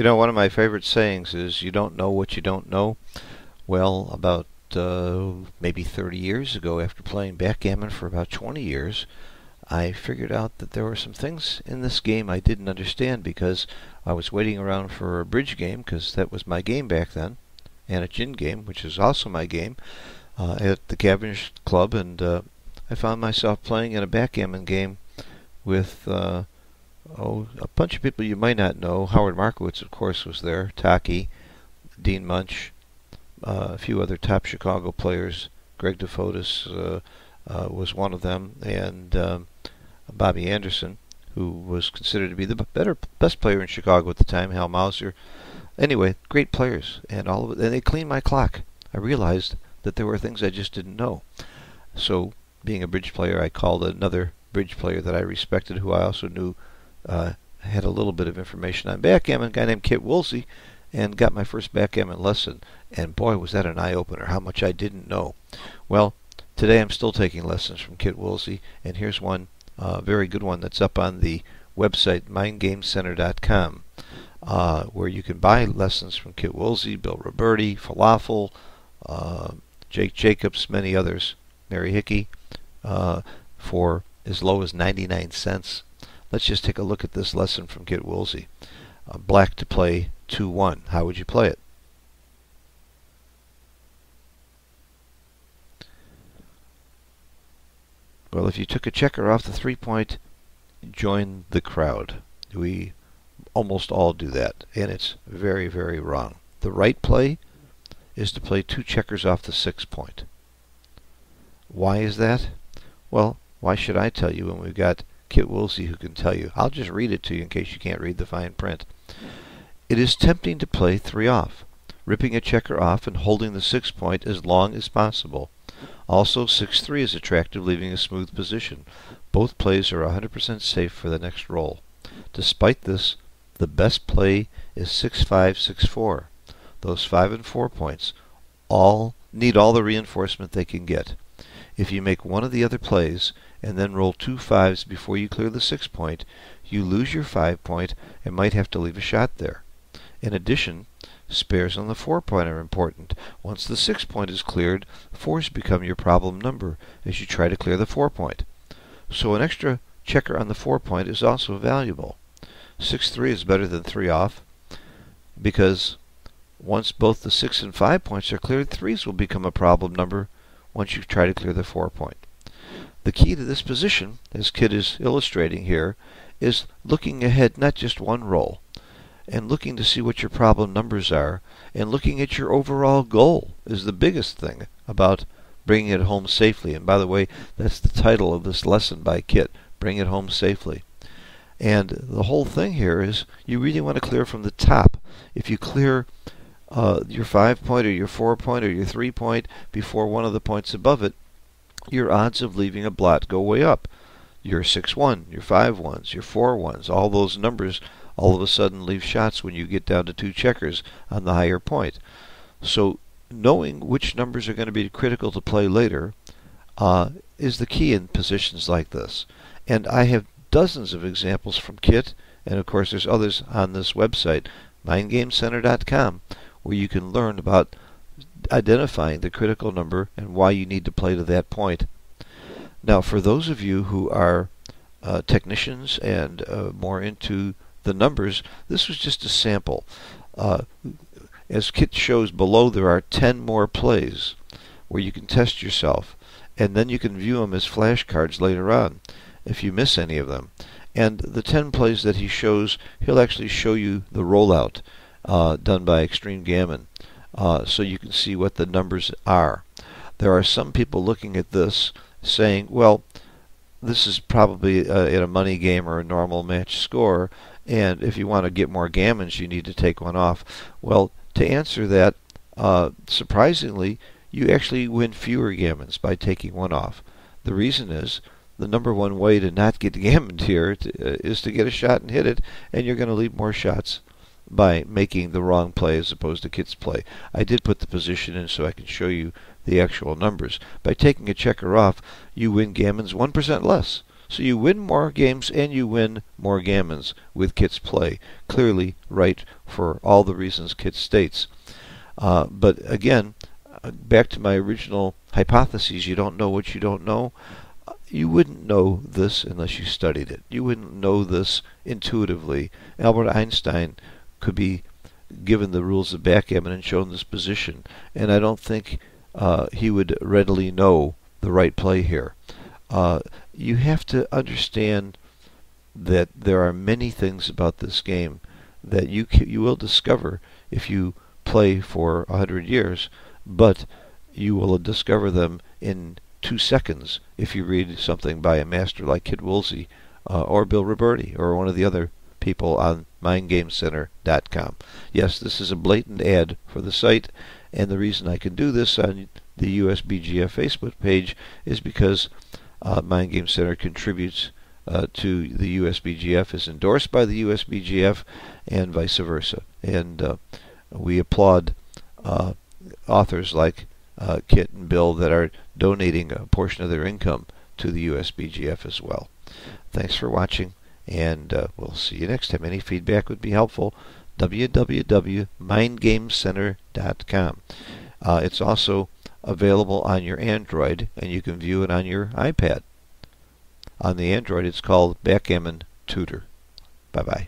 You know, one of my favorite sayings is, you don't know what you don't know. Well, about maybe 30 years ago, after playing backgammon for about 20 years, I figured out that there were some things in this game I didn't understand because I was waiting around for a bridge game, because that was my game back then, and a gin game, which is also my game, at the Cavendish Club, and I found myself playing in a backgammon game with a bunch of people you might not know. Howard Markowitz, of course, was there. Taki, Dean Munch, a few other top Chicago players. Greg DeFotis was one of them, and Bobby Anderson, who was considered to be the best player in Chicago at the time. Hal Mauser. Anyway, great players, and all of it. And they cleaned my clock. I realized that there were things I just didn't know. So, being a bridge player, I called another bridge player that I respected, who I also knew had a little bit of information on backgammon, a guy named Kit Woolsey, and got my first backgammon lesson. And boy, was that an eye-opener, how much I didn't know. Well, today I'm still taking lessons from Kit Woolsey, and here's one, very good one, that's up on the website, mindgamecenter.com, where you can buy lessons from Kit Woolsey, Bill Roberti, Falafel, Jake Jacobs, many others, Mary Hickey, for as low as 99 cents. Let's just take a look at this lesson from Kit Woolsey. Black to play 2-1. How would you play it? Well, if you took a checker off the 3-point, join the crowd. We almost all do that, and it's very, very wrong. The right play is to play 2 checkers off the 6-point. Why is that? Well, why should I tell you when we've got Kit Woolsey who can tell you? I'll just read it to you in case you can't read the fine print. It is tempting to play 3 off, ripping a checker off and holding the 6-point as long as possible. Also, 6-3 is attractive, leaving a smooth position. Both plays are 100% safe for the next roll. Despite this, the best play is 6-5, 6-4. Those 5 and 4 points all need all the reinforcement they can get. If you make one of the other plays and then roll 2 5s before you clear the 6-point, you lose your 5-point and might have to leave a shot there. In addition, spares on the 4-point are important. Once the 6-point is cleared, 4s become your problem number as you try to clear the 4-point. So an extra checker on the 4-point is also valuable. 6-3 is better than 3 off, because once both the 6 and 5 points are cleared, 3s will become a problem number once you try to clear the 4-point. The key to this position, as Kit is illustrating here, is looking ahead not just one roll, and looking to see what your problem numbers are, and looking at your overall goal is the biggest thing about bringing it home safely. And by the way, that's the title of this lesson by Kit, Bring It Home Safely. And the whole thing here is you really want to clear from the top. If you clear your 5-point or your 4-point or your 3-point before one of the points above it, your odds of leaving a blot go way up. Your 6-1, your 5-1s, your 4-1s, all those numbers all of a sudden leave shots when you get down to 2 checkers on the higher point. So knowing which numbers are going to be critical to play later is the key in positions like this. And I have dozens of examples from Kit, and of course there's others on this website, mindgamecenter.com, where you can learn about identifying the critical number and why you need to play to that point. Now, for those of you who are technicians and more into the numbers, this was just a sample. As Kit shows below, there are 10 more plays where you can test yourself, and then you can view them as flashcards later on if you miss any of them. And the 10 plays that he shows, he'll actually show you the rollout done by Extreme Gammon, so you can see what the numbers are. There are some people looking at this saying, well, this is probably in a money game or a normal match score, and if you want to get more gammons, you need to take one off. Well, to answer that, surprisingly, you actually win fewer gammons by taking one off. The reason is, the number one way to not get gammoned here is to get a shot and hit it, and you're going to leave more shots by making the wrong play as opposed to Kit's play. I did put the position in so I can show you the actual numbers. By taking a checker off, you win gammons 1% less. So you win more games and you win more gammons with Kit's play. Clearly right for all the reasons Kit states. But again, back to my original hypotheses, you don't know what you don't know. You wouldn't know this unless you studied it. You wouldn't know this intuitively. Albert Einstein could be given the rules of backgammon and shown this position, and I don't think he would readily know the right play here. You have to understand that there are many things about this game that you will discover if you play for 100 years, but you will discover them in 2 seconds if you read something by a master like Kit Woolsey or Bill Roberti or one of the other people on mindgamecenter.com. Yes, this is a blatant ad for the site, and the reason I can do this on the USBGF Facebook page is because Mind Game Center contributes to the USBGF, is endorsed by the USBGF, and vice versa. And we applaud authors like Kit and Bill that are donating a portion of their income to the USBGF as well. Thanks for watching, and we'll see you next time. Any feedback would be helpful. www.mindgamecenter.com. It's also available on your Android, and you can view it on your iPad. On the Android, it's called Backgammon Tutor. Bye-bye.